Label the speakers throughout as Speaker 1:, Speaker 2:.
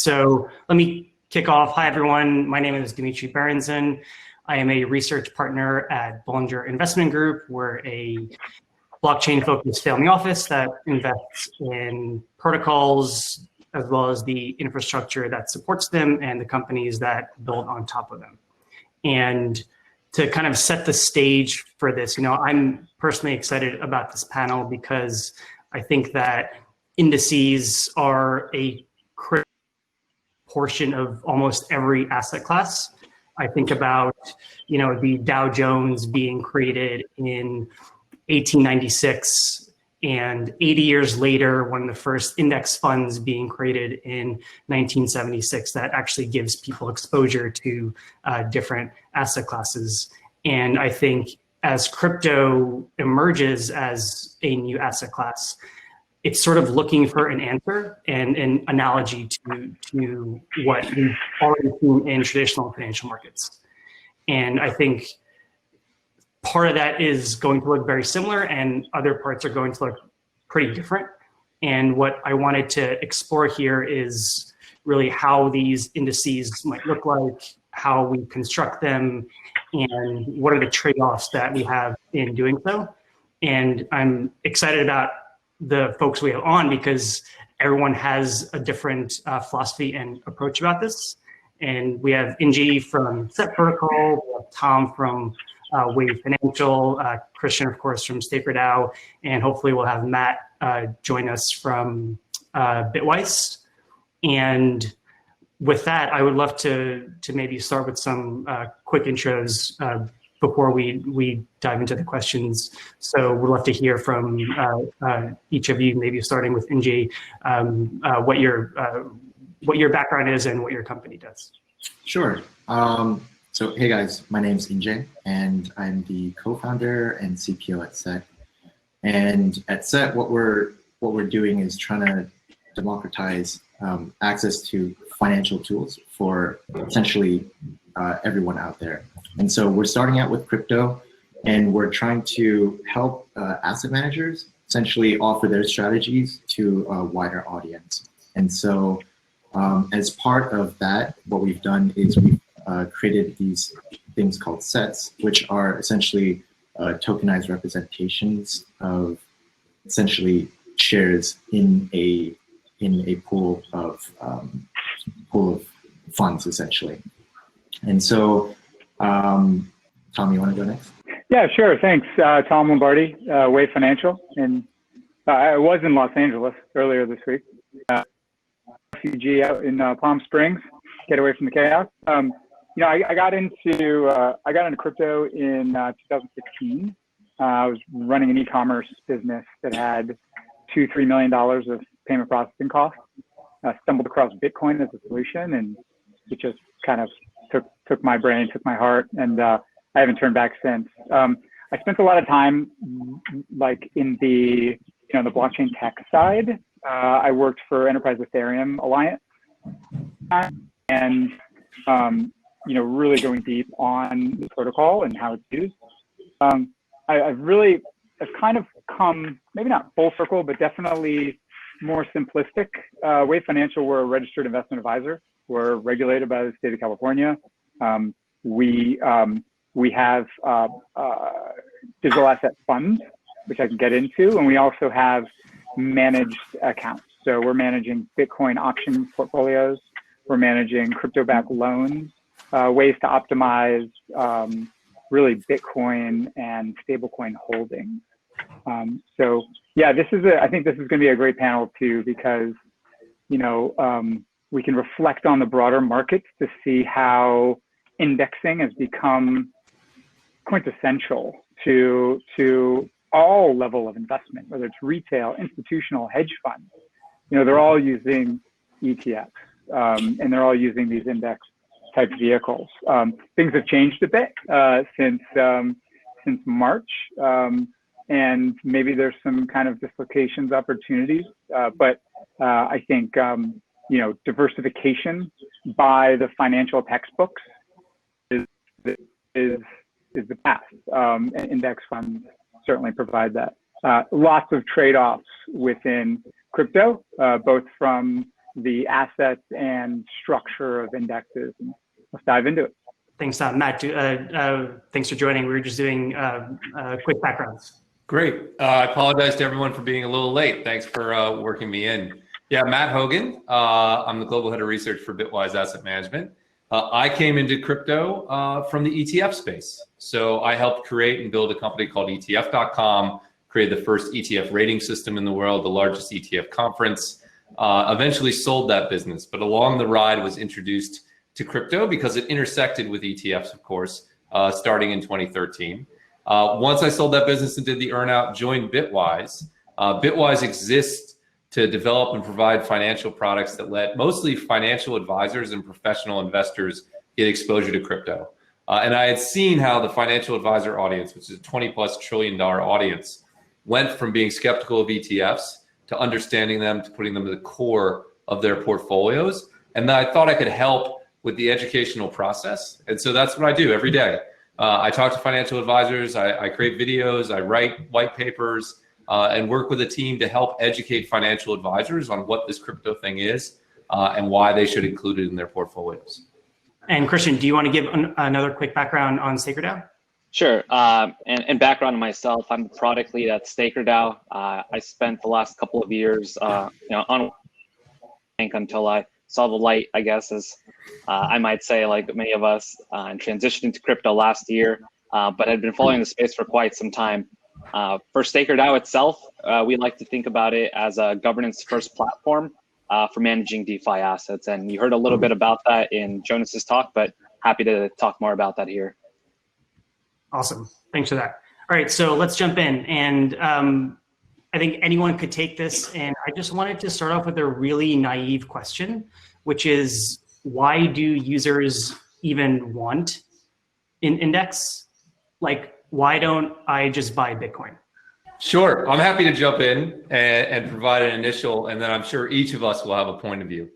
Speaker 1: So let me kick off. Hi, everyone. My name is Dimitri Berenson. I am a research partner at Bollinger Investment Group. We're a blockchain-focused family office that invests in protocols as well as the infrastructure that supports them and the companies that build on top of them. And to kind of set the stage for this, I'm personally excited about this panel because I think that indices are a critical portion of almost every asset class. I think about, the Dow Jones being created in 1896 and 80 years later, one of the first index funds being created in 1976 that actually gives people exposure to different asset classes. And I think as crypto emerges as a new asset class, it's sort of looking for an answer and an analogy to what we've already seen in traditional financial markets. And I think part of that is going to look very similar and other parts are going to look pretty different. And what I wanted to explore here is really how these indices might look like, how we construct them, and what are the trade-offs that we have in doing so. And I'm excited about the folks we have on because everyone has a different philosophy and approach about this. And we have Inji from Set Protocol, we have Tom from Wave Financial, Christian, of course, from StakerDAO, and hopefully we'll have Matt join us from Bitwise. And with that, I would love to maybe start with some quick intros before we dive into the questions. So we'd love to hear from each of you, maybe starting with Inji, what your background is and what your company does.
Speaker 2: Sure. So hey guys, my name's Inji, and I'm the co-founder and CPO at Set. And at Set, what we're doing is trying to democratize access to financial tools for essentially everyone out there. And so we're starting out with crypto, and we're trying to help asset managers essentially offer their strategies to a wider audience. And so as part of that, what we've done is we've created these things called sets, which are essentially tokenized representations of essentially shares in a pool of funds, essentially. And so, Tom, you want to go next?
Speaker 3: Yeah, sure. Thanks, Tom Lombardi, Wave Financial, and I was in Los Angeles earlier this week. Refugee out in Palm Springs, get away from the chaos. I got into crypto in 2016. I was running an e-commerce business that had $2-3 million of payment processing costs. I stumbled across Bitcoin as a solution, and it just kind of took my brain, took my heart, and I haven't turned back since. I spent a lot of time like in the the blockchain tech side. I worked for Enterprise Ethereum Alliance, and really going deep on the protocol and how it's used. I've kind of come, maybe not full circle, but definitely more simplistic. Wave Financial, we're a registered investment advisor. We're regulated by the state of California. We have digital asset funds, which I can get into, and we also have managed accounts. So we're managing Bitcoin auction portfolios. We're managing crypto-backed loans, ways to optimize really Bitcoin and stablecoin holdings. So yeah, I think this is going to be a great panel too, because we can reflect on the broader markets to see how indexing has become quintessential to all level of investment, whether it's retail, institutional, hedge funds. They're all using ETFs, and they're all using these index type vehicles. Things have changed a bit since March, and maybe there's some kind of dislocations, opportunities, but I think diversification by the financial textbooks is the path, and index funds certainly provide that. Lots of trade-offs within crypto, both from the assets and structure of indexes. And let's dive into it.
Speaker 1: Thanks, Matt. Thanks for joining. We were just doing quick backgrounds.
Speaker 4: Great. I apologize to everyone for being a little late. Thanks for working me in. Yeah, Matt Hogan. I'm the global head of research for Bitwise Asset Management. I came into crypto from the ETF space. So I helped create and build a company called ETF.com, created the first ETF rating system in the world, the largest ETF conference, eventually sold that business. But along the ride was introduced to crypto because it intersected with ETFs, of course, starting in 2013. Once I sold that business and did the earnout, joined Bitwise. Bitwise exists to develop and provide financial products that let mostly financial advisors and professional investors get exposure to crypto. And I had seen how the financial advisor audience, which is a $20+ trillion audience, went from being skeptical of ETFs to understanding them, to putting them at the core of their portfolios. And I thought I could help with the educational process. And so that's what I do every day. I talk to financial advisors, I create videos, I write white papers, and work with a team to help educate financial advisors on what this crypto thing is and why they should include it in their portfolios.
Speaker 1: And Christian, do you want to give another quick background on StakerDAO?
Speaker 5: Sure. And background on myself, I'm the product lead at StakerDAO. I spent the last couple of years on bank until I saw the light, I guess, as I might say, like many of us, and transitioned into crypto last year, but had been following the space for quite some time. For StakerDAO itself, we like to think about it as a governance-first platform for managing DeFi assets. And you heard a little bit about that in Jonas's talk, but happy to talk more about that here.
Speaker 1: Awesome. Thanks for that. All right, so let's jump in. And I think anyone could take this. And I just wanted to start off with a really naive question, which is, why do users even want an index? Like, why don't I just buy Bitcoin?
Speaker 4: Sure, I'm happy to jump in and provide an initial, and then I'm sure each of us will have a point of view.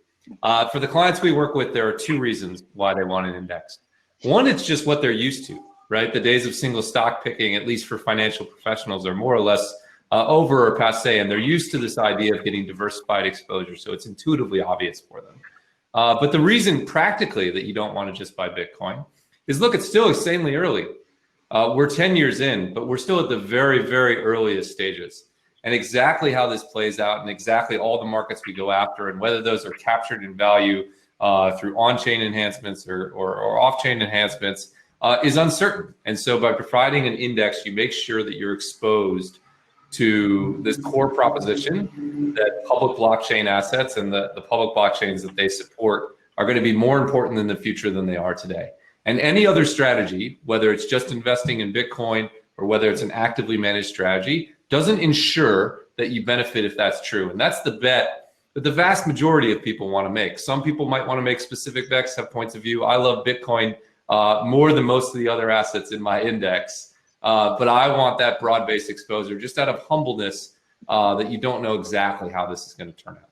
Speaker 4: For the clients we work with, there are two reasons why they want an index. One, it's just what they're used to, right? The days of single stock picking, at least for financial professionals, are more or less over or passé, and they're used to this idea of getting diversified exposure, so it's intuitively obvious for them. But the reason practically that you don't want to just buy Bitcoin is, look, it's still insanely early. We're 10 years in, but we're still at the very, very earliest stages. And exactly how this plays out and exactly all the markets we go after and whether those are captured in value through on-chain enhancements or off-chain enhancements is uncertain. And so by providing an index, you make sure that you're exposed to this core proposition that public blockchain assets and the public blockchains that they support are going to be more important in the future than they are today. And any other strategy, whether it's just investing in Bitcoin or whether it's an actively managed strategy, doesn't ensure that you benefit if that's true. And that's the bet that the vast majority of people want to make. Some people might want to make specific bets, have points of view. I love Bitcoin more than most of the other assets in my index. But I want that broad-based exposure just out of humbleness that you don't know exactly how this is going to turn out.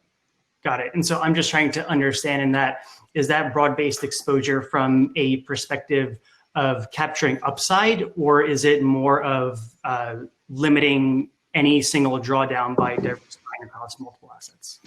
Speaker 1: Got it. And so I'm just trying to understand in that, is that broad-based exposure from a perspective of capturing upside, or is it more of limiting any single drawdown by diversifying across multiple assets?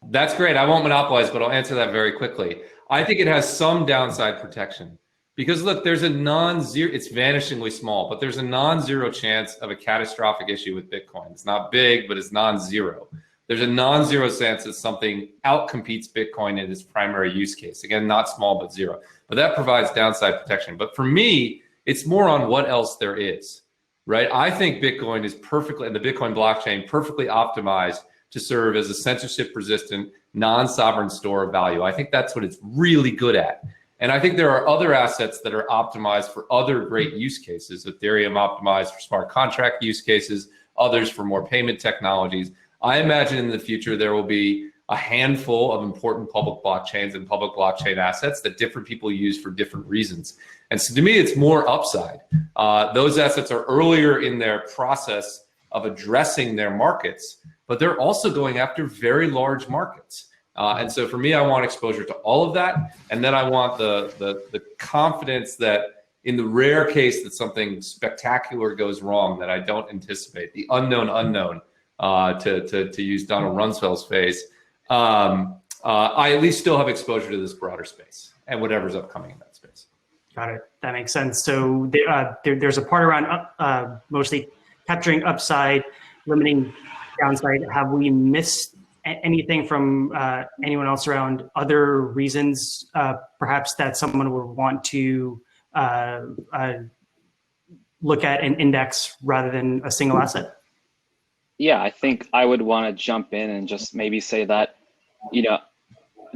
Speaker 4: That's great. I won't monopolize, but I'll answer that very quickly. I think it has some downside protection because look, there's a non-zero, it's vanishingly small, but there's a non-zero chance of a catastrophic issue with Bitcoin. It's not big, but it's non-zero. There's a non-zero chance that something outcompetes Bitcoin in its primary use case. Again, not small, but zero. But that provides downside protection. But for me, it's more on what else there is, right? I think Bitcoin is perfectly, and the Bitcoin blockchain, perfectly optimized to serve as a censorship-resistant, non-sovereign store of value. I think that's what it's really good at. And I think there are other assets that are optimized for other great use cases. Ethereum optimized for smart contract use cases, others for more payment technologies. I imagine in the future there will be a handful of important public blockchains and public blockchain assets that different people use for different reasons. And so to me, it's more upside. Those assets are earlier in their process of addressing their markets, but they're also going after very large markets. And so for me, I want exposure to all of that. And then I want the confidence that in the rare case that something spectacular goes wrong that I don't anticipate, the unknown, to use Donald Rumsfeld's phrase, I at least still have exposure to this broader space and whatever's upcoming in that space.
Speaker 1: Got it. That makes sense. So there's a part around mostly capturing upside, limiting downside. Have we missed anything from anyone else around other reasons, perhaps that someone would want to look at an index rather than a single asset?
Speaker 5: Yeah, I think I would want to jump in and just maybe say that,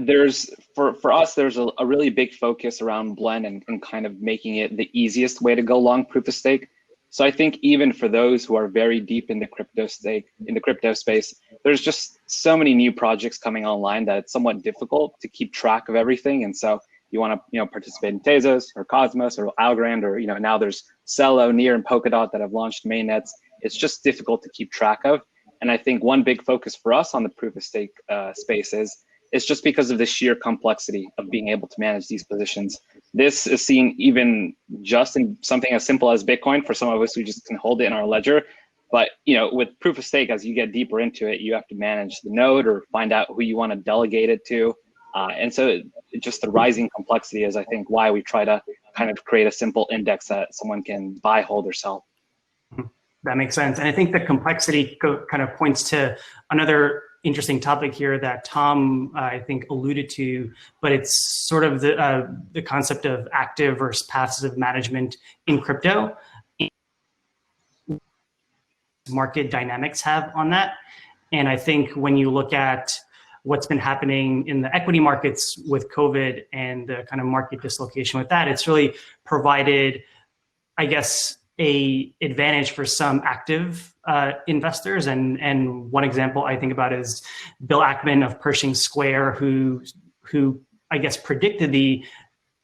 Speaker 5: there's for us, there's a really big focus around blend and kind of making it the easiest way to go long proof of stake. So I think even for those who are very deep in the crypto space, there's just so many new projects coming online that it's somewhat difficult to keep track of everything. And so you want to participate in Tezos or Cosmos or Algorand, or now there's Celo, Near, and Polkadot that have launched mainnets. It's just difficult to keep track of. And I think one big focus for us on the proof of stake space is it's just because of the sheer complexity of being able to manage these positions. This is seen even just in something as simple as Bitcoin for some of us who just can hold it in our ledger. But with proof of stake, as you get deeper into it, you have to manage the node or find out who you want to delegate it to. And so just the rising complexity is, I think, why we try to kind of create a simple index that someone can buy, hold, or sell.
Speaker 1: That makes sense. And I think the complexity kind of points to another interesting topic here that Tom, I think, alluded to, but it's sort of the concept of active versus passive management in crypto. Market dynamics have on that. And I think when you look at what's been happening in the equity markets with COVID and the kind of market dislocation with that, it's really provided, I guess, a advantage for some active investors. And one example I think about is Bill Ackman of Pershing Square, who I guess predicted the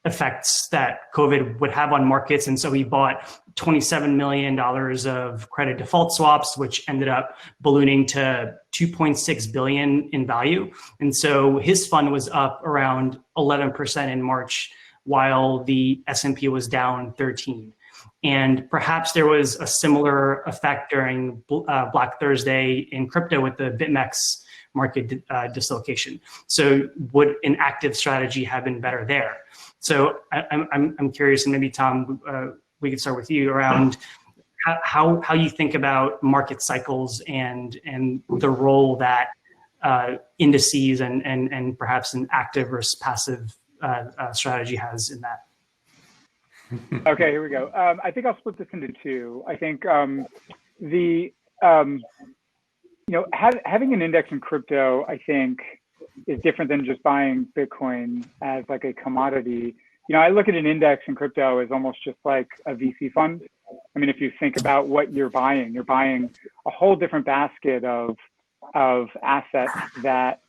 Speaker 1: effects that COVID would have on markets. And so he bought $27 million of credit default swaps, which ended up ballooning to 2.6 billion in value. And so his fund was up around 11% in March, while the S&P was down 13%. And perhaps there was a similar effect during Black Thursday in crypto with the BitMEX market dislocation. So would an active strategy have been better there? So I'm curious, and maybe Tom, we could start with you around how you think about market cycles and the role that indices and perhaps an active versus passive strategy has in that.
Speaker 3: Okay, here we go. I think I'll split this into two. I think having an index in crypto, I think, is different than just buying Bitcoin as like a commodity. I look at an index in crypto as almost just like a VC fund. I mean, if you think about what you're buying a whole different basket of assets that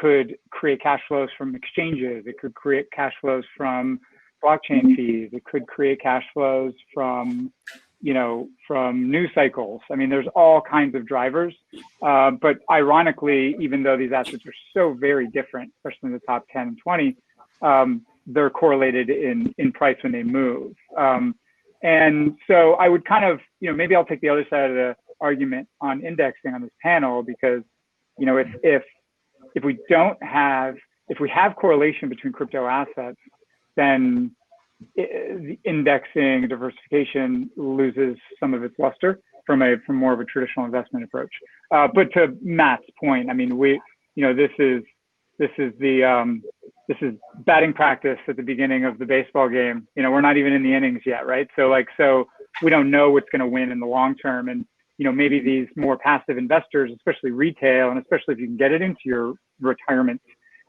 Speaker 3: could create cash flows from exchanges. It could create cash flows from blockchain fees. It could create cash flows from news cycles. I mean, there's all kinds of drivers. But ironically, even though these assets are so very different, especially in the top 10 and 20, they're correlated in price when they move. And so I would kind of, maybe I'll take the other side of the argument on indexing on this panel, because, if we have correlation between crypto assets, then the indexing diversification loses some of its luster from more of a traditional investment approach. But to Matt's point, I mean, this is batting practice at the beginning of the baseball game. We're not even in the innings yet, right? So we don't know what's going to win in the long term. And maybe these more passive investors, especially retail, and especially if you can get it into your retirement,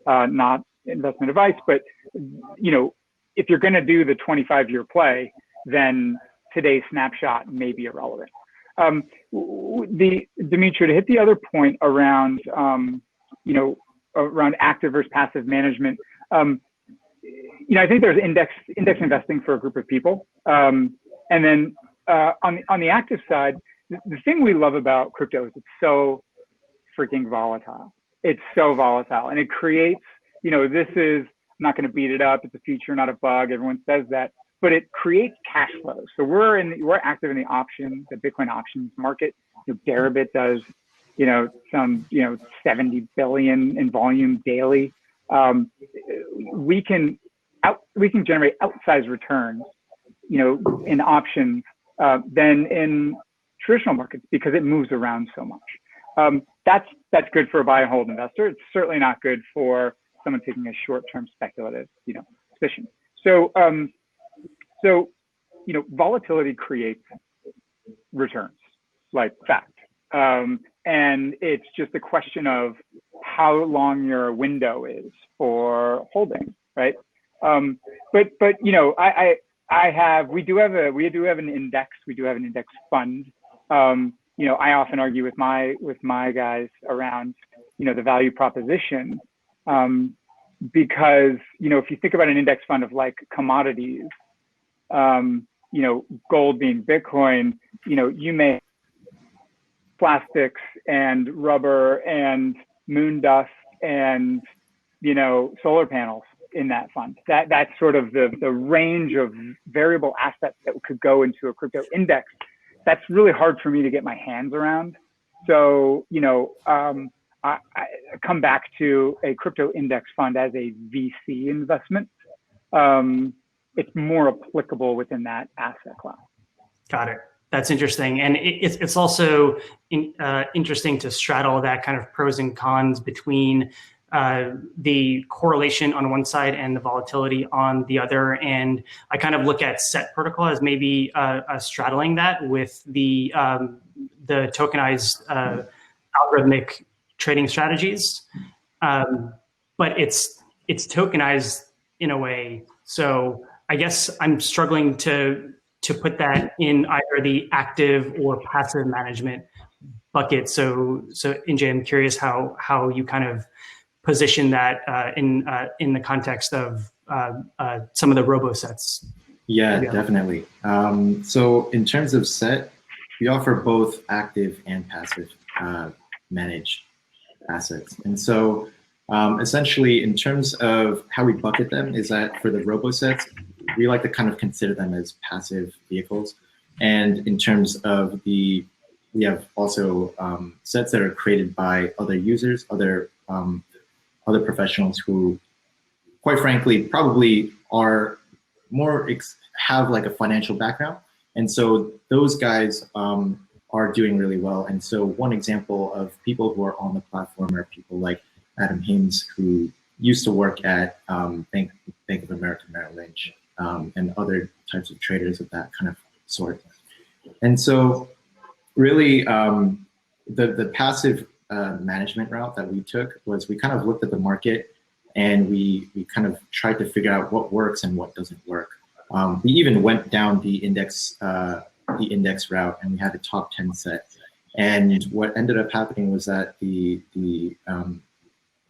Speaker 3: not investment advice, but if you're going to do the 25-year play, then today's snapshot may be irrelevant. Dimitri, to hit the other point around, around active versus passive management, I think there's index investing for a group of people. And then on the active side, the thing we love about crypto is it's so freaking volatile. It's so volatile, and it creates, this is, I'm not going to beat it up. It's a feature, not a bug. Everyone says that, but it creates cash flows. So we're active in the Bitcoin options market. Deribit does some 70 billion in volume daily. We can generate outsized returns, in options than in traditional markets because it moves around so much. That's good for a buy and hold investor. It's certainly not good for someone taking a short-term speculative, position. So volatility creates returns, like fact. And it's just a question of how long your window is for holding, right? We do have an index. We do have an index fund. I often argue with my guys around, the value proposition, because, if you think about an index fund of like commodities, gold being Bitcoin, you may plastics and rubber and moon dust and, solar panels in that fund. That's sort of the range of variable assets that could go into a crypto index. That's really hard for me to get my hands around. So, I come back to a crypto index fund as a VC investment. It's more applicable within that asset class.
Speaker 1: Got it. That's interesting. And it's also interesting to straddle that kind of pros and cons between the correlation on one side and the volatility on the other. And I kind of look at set protocol as maybe straddling that with the tokenized algorithmic trading strategies. But it's tokenized in a way. So I guess I'm struggling to put that in either the active or passive management bucket. So Injay, I'm curious how you kind of position that in the context of some of the robo sets.
Speaker 2: Yeah, definitely. So in terms of set, we offer both active and passive managed assets. And so essentially in terms of how we bucket them is that for the robo sets, we like to kind of consider them as passive vehicles. And in terms of we have also sets that are created by other users, other professionals who, quite frankly, probably are have like a financial background. And so those guys are doing really well. And so one example of people who are on the platform are people like Adam Haynes, who used to work at Bank of America Merrill Lynch, and other types of traders of that kind of sort. And so really the passive management route that we took was we kind of looked at the market and we kind of tried to figure out what works and what doesn't work. We even went down the index route and we had a top 10 set. And what ended up happening was that the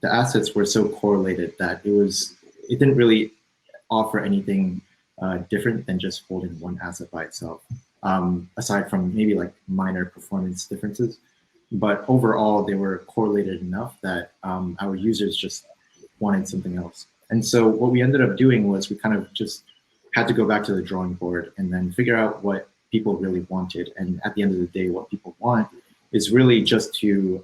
Speaker 2: assets were so correlated that it didn't really offer anything different than just holding one asset by itself, aside from maybe like minor performance differences. But overall, they were correlated enough that our users just wanted something else. And so what we ended up doing was we kind of just had to go back to the drawing board and then figure out what people really wanted. And at the end of the day, what people want is really just to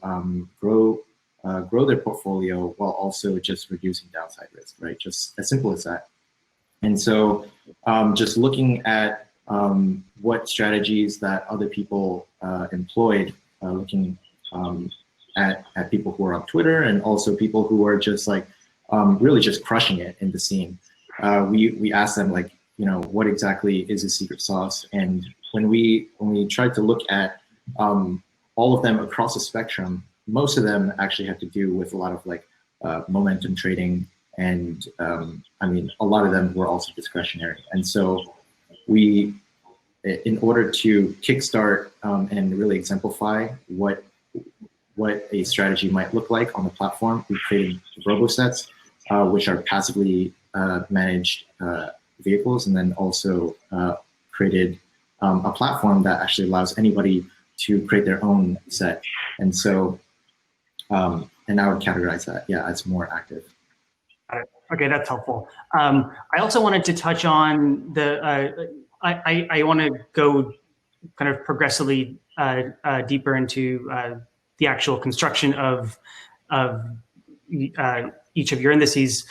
Speaker 2: grow their portfolio while also just reducing downside risk, right? Just as simple as that. And so just looking at what strategies that other people employed, looking at people who are on Twitter and also people who are just like really just crushing it in the scene. We asked them like, what exactly is a secret sauce? And when we tried to look at all of them across the spectrum, most of them actually have to do with a lot of like momentum trading. And I mean, a lot of them were also discretionary. And so we, in order to kickstart and really exemplify what a strategy might look like on the platform, we created RoboSets, which are passively managed vehicles, and then also created a platform that actually allows anybody to create their own set. And so, and I would categorize that, as more active.
Speaker 1: Got it. Okay, that's helpful. I also wanted to touch on I want to go kind of progressively deeper into the actual construction of each of your indices.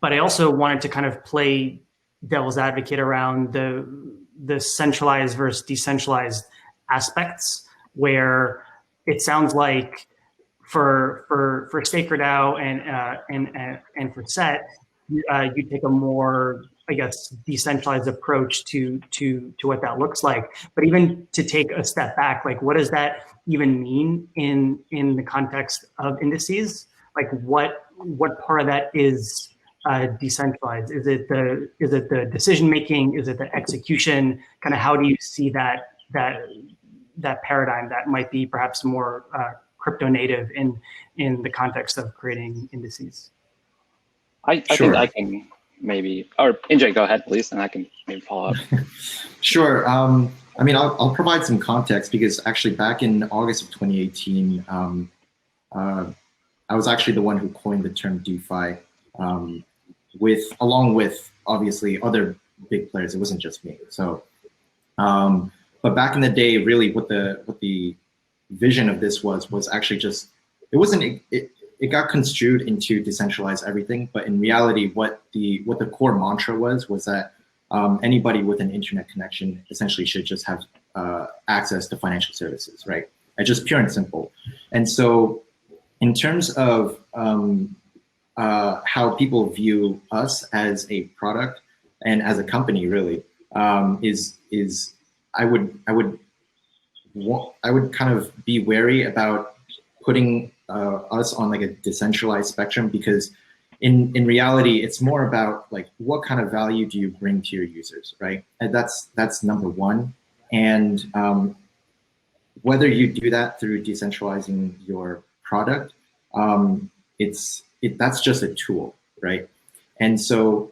Speaker 1: But I also wanted to kind of play devil's advocate around the centralized versus decentralized aspects, where it sounds like for StakerDAO and for Set, you take a more, I guess, decentralized approach to what that looks like. But even to take a step back, like, what does that even mean in the context of indices? Like, what part of that is decentralized? Is it the decision making? Is it the execution? Kind of, how do you see that paradigm that might be perhaps more crypto native in the context of creating indices?
Speaker 5: I think I can maybe, or NJ, go ahead, please, and I can maybe follow up.
Speaker 2: Sure. I mean, I'll provide some context, because actually back in August of 2018, I was actually the one who coined the term DeFi, along with obviously other big players. It wasn't just me. So, but back in the day, really, what the vision of this was actually just, it got construed into decentralize everything, but in reality, what the core mantra was that anybody with an internet connection essentially should just have access to financial services, right? And just pure and simple. And so, in terms of how people view us as a product and as a company, really, is I would kind of be wary about putting us on like a decentralized spectrum, because in reality, it's more about like, what kind of value do you bring to your users, right? And that's number one. And whether you do that through decentralizing your product, that's just a tool, right? And so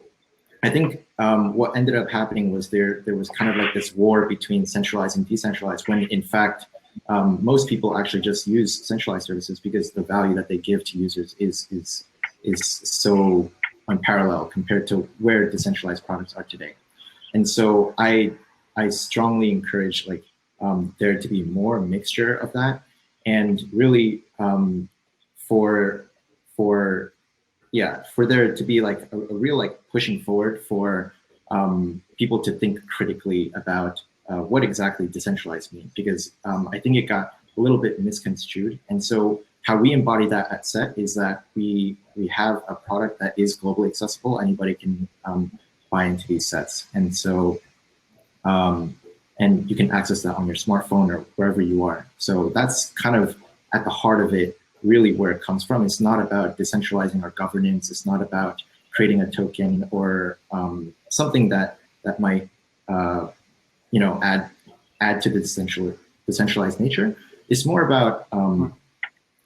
Speaker 2: I think what ended up happening was there was kind of like this war between centralized and decentralized, when in fact, most people actually just use centralized services because the value that they give to users is so unparalleled compared to where decentralized products are today. And so I strongly encourage like there to be more mixture of that, and really for there to be like a real like pushing forward for people to think critically about what exactly decentralized means, because I think it got a little bit misconstrued. And so how we embody that at Set is that we have a product that is globally accessible. Anybody can buy into these sets. And so, and you can access that on your smartphone or wherever you are. So that's kind of at the heart of it, really where it comes from. It's not about decentralizing our governance. It's not about creating a token or something that might add to the decentralized nature. It's more about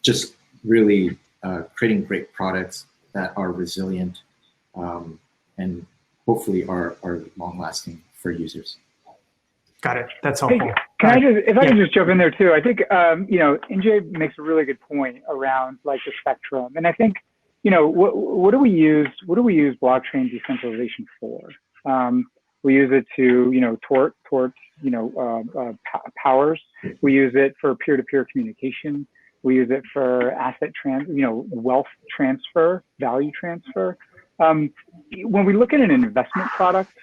Speaker 2: just really creating great products that are resilient and hopefully are long lasting for users.
Speaker 1: Got it. That's helpful.
Speaker 3: Hey, can I just jump in there too? I think NJ makes a really good point around like the spectrum, and I think what do we use blockchain decentralization for? We use it to towards powers. We use it for peer-to-peer communication. We use it for asset wealth transfer, value transfer. When we look at an investment product,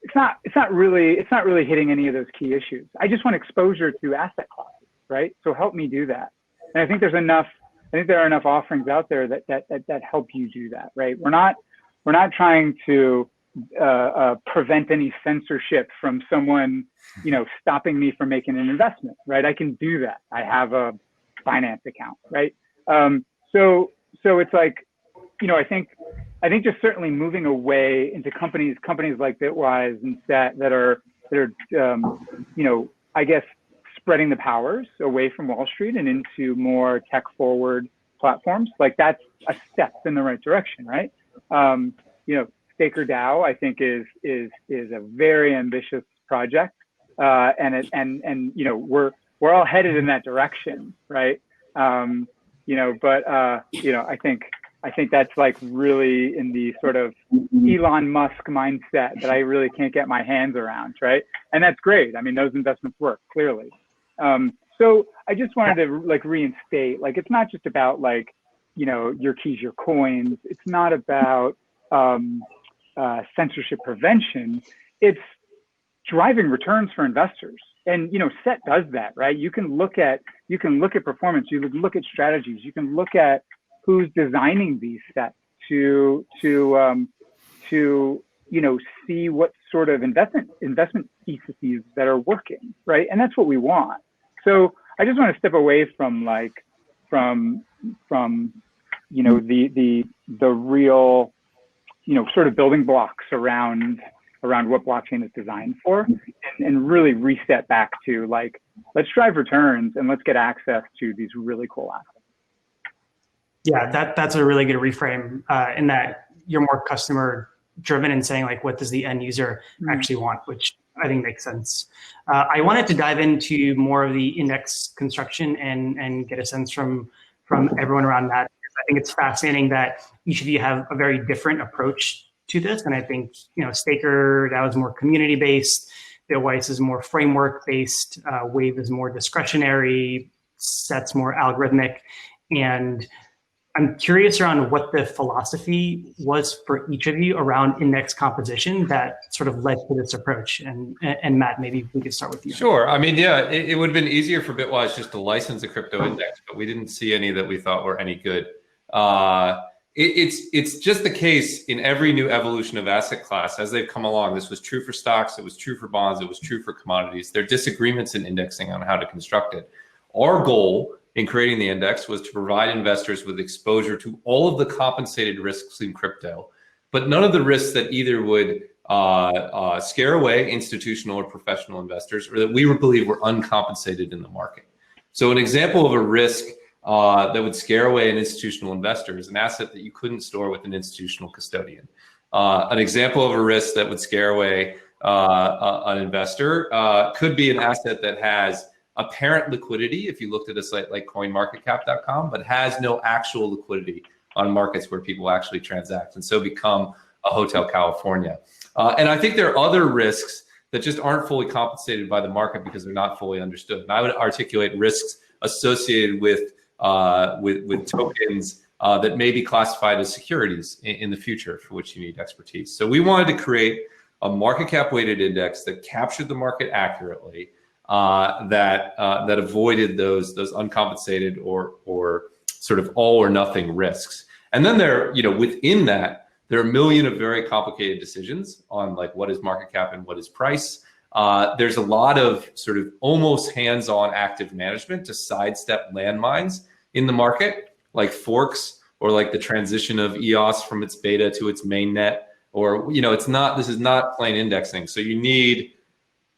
Speaker 3: it's not really hitting any of those key issues. I just want exposure to asset classes, right? So help me do that. And I think there are enough offerings out there that help you do that, right? We're not trying to prevent any censorship from someone, stopping me from making an investment, right? I can do that. I have a finance account, right? So it's like, I think just certainly moving away into companies like Bitwise and Set that are I guess spreading the powers away from Wall Street and into more tech forward platforms, like that's a step in the right direction, right? StakerDAO, I think is a very ambitious project, and we're all headed in that direction, right? I think that's like really in the sort of Elon Musk mindset that I really can't get my hands around, right? And that's great. I mean, those investments work clearly. So I just wanted to like reinstate, like, it's not just about like, you know, your keys, your coins. It's not about censorship prevention. It's driving returns for investors. And, you know, SET does that, right? You can look at performance, you can look at strategies, you can look at who's designing these sets to you know, see what sort of investment theses that are working, right? And that's what we want. So I just want to step away from like, from you know, the real, you know, sort of building blocks around what blockchain is designed for, and really reset back to like, let's drive returns and let's get access to these really cool assets.
Speaker 1: Yeah, that's a really good reframe in that you're more customer driven and saying like, what does the end user actually want, which I think makes sense. I wanted to dive into more of the index construction and get a sense from everyone around that. I think it's fascinating that each of you have a very different approach to this. And I think, you know, Staker, that was more community-based. Bitwise is more framework-based. Wave is more discretionary. Set's more algorithmic. And I'm curious around what the philosophy was for each of you around index composition that sort of led to this approach. And Matt, maybe we could start with you.
Speaker 4: Sure. I mean, yeah, it would have been easier for Bitwise just to license a crypto index, but we didn't see any that we thought were any good. It's just the case in every new evolution of asset class as they've come along. This was true for stocks, it was true for bonds, it was true for commodities. There are disagreements in indexing on how to construct it. Our goal in creating the index was to provide investors with exposure to all of the compensated risks in crypto, but none of the risks that either would scare away institutional or professional investors, or that we believe were uncompensated in the market. So an example of a risk that would scare away an institutional investor is an asset that you couldn't store with an institutional custodian. An example of a risk that would scare away an investor could be an asset that has apparent liquidity if you looked at a site like coinmarketcap.com, but has no actual liquidity on markets where people actually transact, and so become a Hotel California. And I think there are other risks that just aren't fully compensated by the market because they're not fully understood. And I would articulate risks associated with tokens that may be classified as securities in the future, for which you need expertise. So we wanted to create a market cap weighted index that captured the market accurately, that avoided those uncompensated or sort of all or nothing risks. And then there, you know, within that, there are a million of very complicated decisions on like what is market cap and what is price. There's a lot of sort of almost hands-on active management to sidestep landmines in the market, like forks or like the transition of EOS from its beta to its mainnet, or, you know, this is not plain indexing. So you need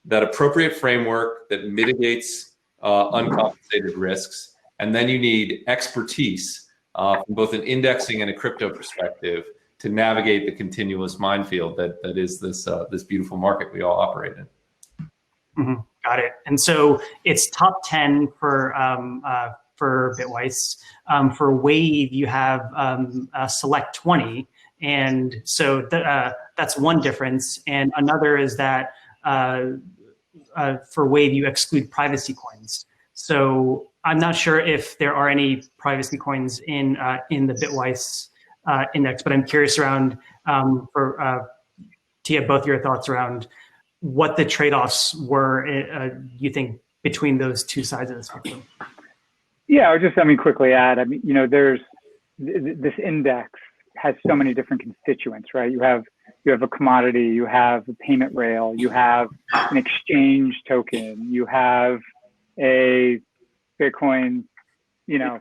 Speaker 4: that appropriate framework that mitigates uncompensated risks. And then you need expertise from both an indexing and a crypto perspective to navigate the continuous minefield that is this beautiful market we all operate in.
Speaker 1: Mm-hmm. Got it. And so it's top 10 for Bitwise. For Wave, you have select 20. And so that's one difference. And another is that for Wave, you exclude privacy coins. So I'm not sure if there are any privacy coins in the Bitwise index, but I'm curious around to get both your thoughts around what the trade-offs were, you think, between those two sides of the spectrum.
Speaker 3: Yeah, I would just, quickly add, you know, there's this index has so many different constituents, right? You have a commodity, you have a payment rail, you have an exchange token, you have a Bitcoin, you know,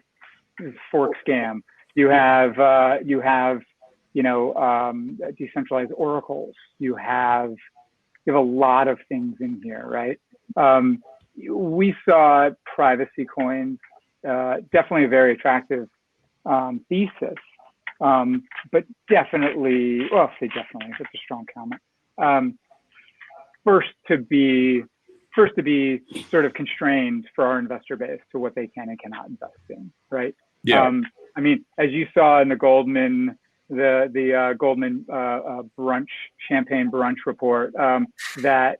Speaker 3: fork scam, you have decentralized oracles, you have a lot of things in here, right? We saw privacy coins, definitely a very attractive thesis. But definitely, well, say definitely, that's a strong comment. First to be sort of constrained for our investor base to what they can and cannot invest in, right?
Speaker 4: Yeah.
Speaker 3: As you saw in the Goldman, the Goldman champagne brunch report, that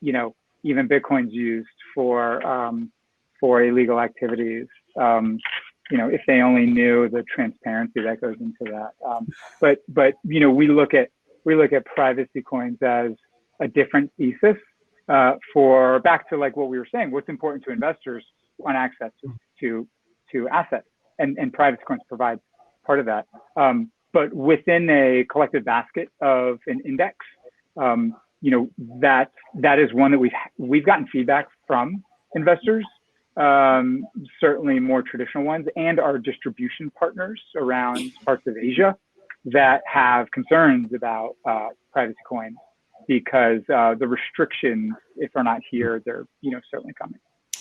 Speaker 3: you know, even Bitcoin's used for for illegal activities. If they only knew the transparency that goes into that. But we look at privacy coins as a different thesis for back to like what we were saying. What's important to investors on access to assets, and privacy coins provide part of that. But within a collective basket of an index, that is one that we've gotten feedback from investors, certainly more traditional ones, and our distribution partners around parts of Asia that have concerns about privacy coins because the restrictions, if they're not here, they're certainly coming.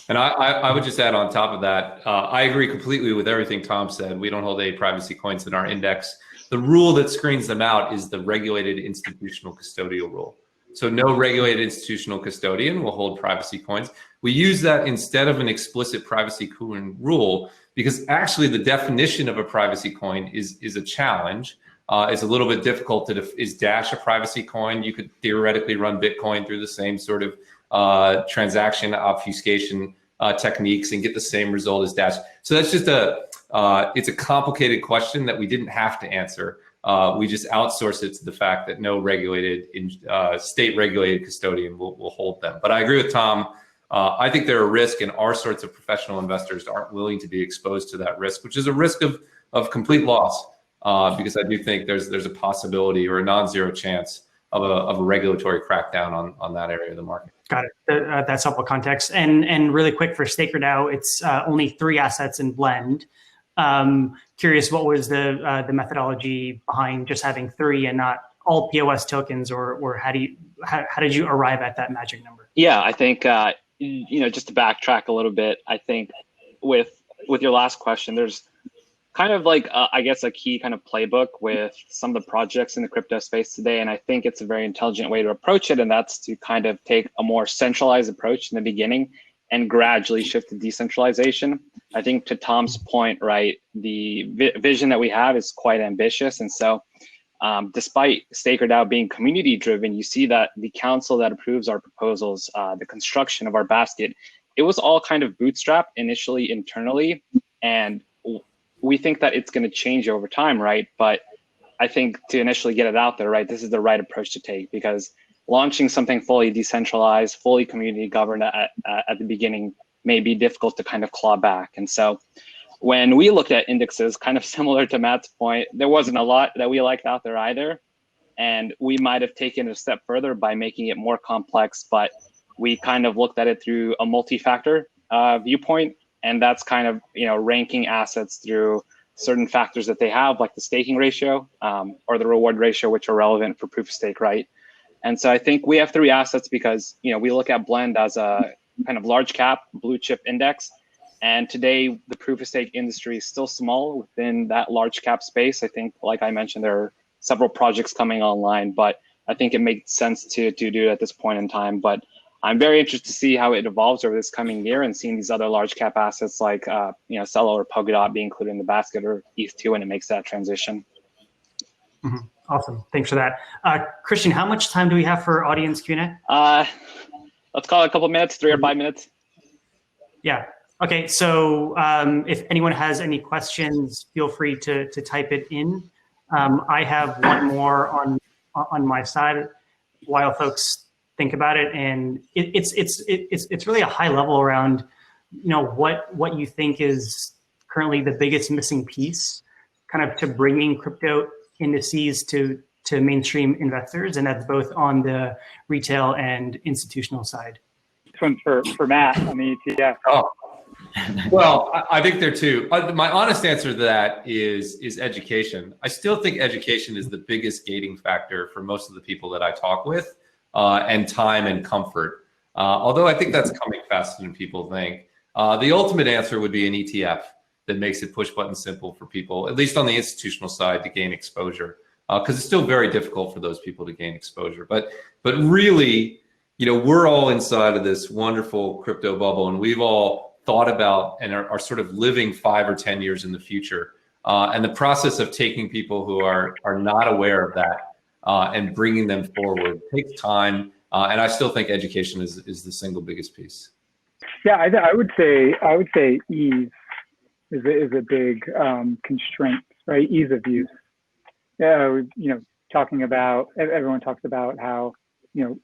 Speaker 4: And I would just add on top of that, I agree completely with everything Tom said. We don't hold any privacy coins in our index. The rule that screens them out is the regulated institutional custodial rule. So no regulated institutional custodian will hold privacy coins. We use that instead of an explicit privacy coin rule because actually the definition of a privacy coin is a challenge. It's a little bit difficult is Dash a privacy coin? You could theoretically run Bitcoin through the same sort of transaction obfuscation techniques and get the same result as Dash. So that's just it's a complicated question that we didn't have to answer. We just outsource it to the fact that no regulated, state-regulated custodian will hold them. But I agree with Tom. I think they're a risk, and our sorts of professional investors aren't willing to be exposed to that risk, which is a risk of complete loss. Because I do think there's a possibility or a non-zero chance of a regulatory crackdown on that area of the market.
Speaker 1: Got it. That's helpful context. And really quick for StakerDAO, it's only 3 assets in Blend. Curious, what was the methodology behind just having 3 and not all POS tokens, or how did you arrive at that magic number?
Speaker 5: Yeah, I think just to backtrack a little bit, I think with your last question, there's kind of like I guess a key kind of playbook with some of the projects in the crypto space today, and I think it's a very intelligent way to approach it, and that's to kind of take a more centralized approach in the beginning and gradually shift to decentralization. I think to Tom's point, right, the vision that we have is quite ambitious. And so despite StakerDAO being community driven, you see that the council that approves our proposals, the construction of our basket, it was all kind of bootstrapped initially internally. And we think that it's going to change over time, right? But I think to initially get it out there, right, this is the right approach to take, because launching something fully decentralized, fully community governed at the beginning may be difficult to kind of claw back. And so when we looked at indexes, kind of similar to Matt's point, there wasn't a lot that we liked out there either. And we might have taken it a step further by making it more complex, but we kind of looked at it through a multi-factor viewpoint. And that's kind of, ranking assets through certain factors that they have, like the staking ratio or the reward ratio, which are relevant for proof of stake, right? And so I think we have 3 assets because, we look at Blend as a kind of large cap blue chip index. And today the proof of stake industry is still small within that large cap space. I think, like I mentioned, there are several projects coming online, but I think it makes sense to do it at this point in time. But I'm very interested to see how it evolves over this coming year and seeing these other large cap assets like, Celo or Polkadot be included in the basket, or ETH2 when it makes that transition.
Speaker 1: Mm-hmm. Awesome. Thanks for that. Christian, how much time do we have for audience Q&A?
Speaker 5: Let's call it a couple minutes, 3 or 5 minutes.
Speaker 1: Yeah. Okay. So if anyone has any questions, feel free to type it in. I have one more on my side while folks think about it, and it's really a high level around what you think is currently the biggest missing piece, kind of to bringing crypto indices to mainstream investors, and that's both on the retail and institutional side.
Speaker 3: This one's for Matt on the ETF.
Speaker 4: Oh, well, I think there too. My honest answer to that is education. I still think education is the biggest gating factor for most of the people that I talk with, and time and comfort. Although I think that's coming faster than people think. The ultimate answer would be an ETF that makes it push button simple for people, at least on the institutional side, to gain exposure. Because it's still very difficult for those people to gain exposure. But really, we're all inside of this wonderful crypto bubble, and we've all thought about and are sort of living 5 or 10 years in the future. And the process of taking people who are not aware of that and bringing them forward takes time. And I still think education is the single biggest piece.
Speaker 3: Yeah, I would say ease is a big constraint, right? Ease of use. Yeah, talking about, everyone talks about how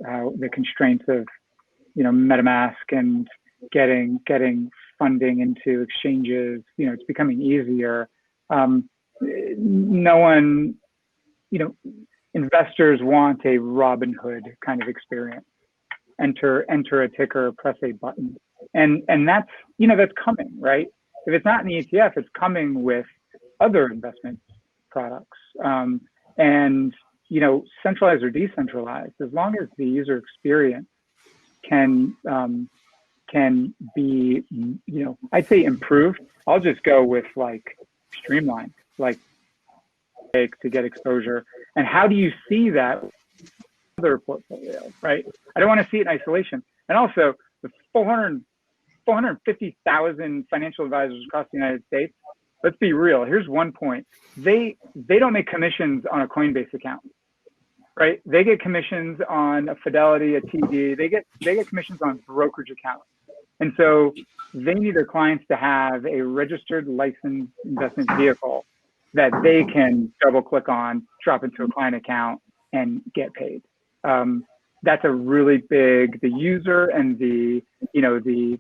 Speaker 3: how the constraints of MetaMask and getting funding into exchanges, it's becoming easier. No one, investors want a Robinhood kind of experience. Enter a ticker, press a button, and that's that's coming, right? If it's not an ETF, it's coming with other investment products, and centralized or decentralized, as long as the user experience can be I'd say improved. I'll just go with like streamlined, like to get exposure. And how do you see that other portfolio, right? I don't want to see it in isolation. And also, the 450,000 financial advisors across the United States, let's be real. Here's one point. They don't make commissions on a Coinbase account, right? They get commissions on a Fidelity, a TD. They get commissions on brokerage accounts. And so they need their clients to have a registered licensed investment vehicle that they can double click on, drop into a client account, and get paid. That's a really big, the user and the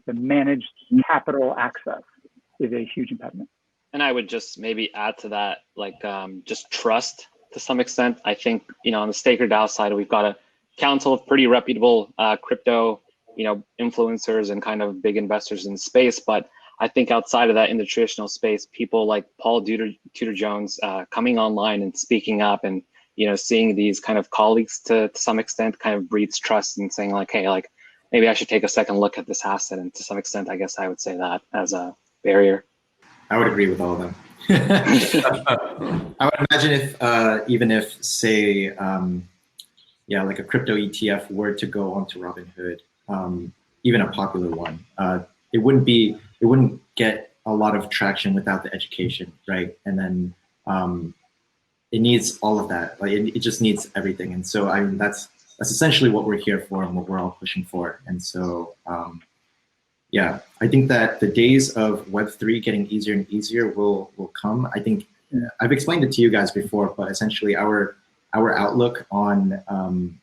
Speaker 3: managed capital access is a huge impediment.
Speaker 5: And I would just maybe add to that, like just trust to some extent. I think, on the Staker DAO side, we've got a council of pretty reputable crypto, influencers and kind of big investors in the space. But I think outside of that, in the traditional space, people like Paul Tudor Jones coming online and speaking up and seeing these kind of colleagues to some extent kind of breeds trust and saying like, hey, like maybe I should take a second look at this asset. And to some extent, I guess I would say that as a barrier.
Speaker 2: I would agree with all of them. I would imagine if, even if say, like a crypto ETF were to go onto Robinhood, even a popular one, it wouldn't get a lot of traction without the education, right? And then it needs all of that. Like it just needs everything. And so that's essentially what we're here for and what we're all pushing for. And so I think that the days of Web3 getting easier and easier will come. I think I've explained it to you guys before, but essentially our outlook on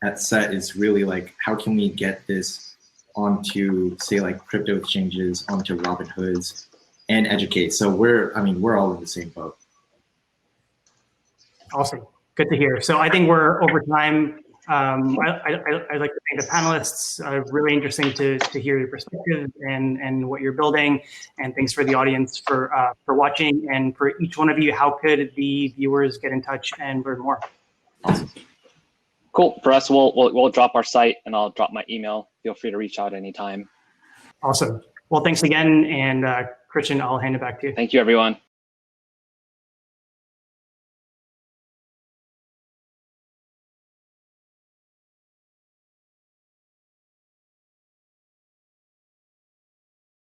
Speaker 2: at SET is really like, how can we get this onto, say, like crypto exchanges, onto Robinhoods, and educate. So we're all in the same boat.
Speaker 1: Awesome. Good to hear. So I think we're over time. I'd like to thank the panelists. Really interesting to hear your perspective and what you're building. And thanks for the audience for watching. And for each one of you, how could the viewers get in touch and learn more?
Speaker 2: Awesome.
Speaker 5: Cool. For us, we'll drop our site and I'll drop my email. Feel free to reach out anytime.
Speaker 1: Awesome. Well, thanks again. And Christian, I'll hand it back to you.
Speaker 5: Thank you, everyone.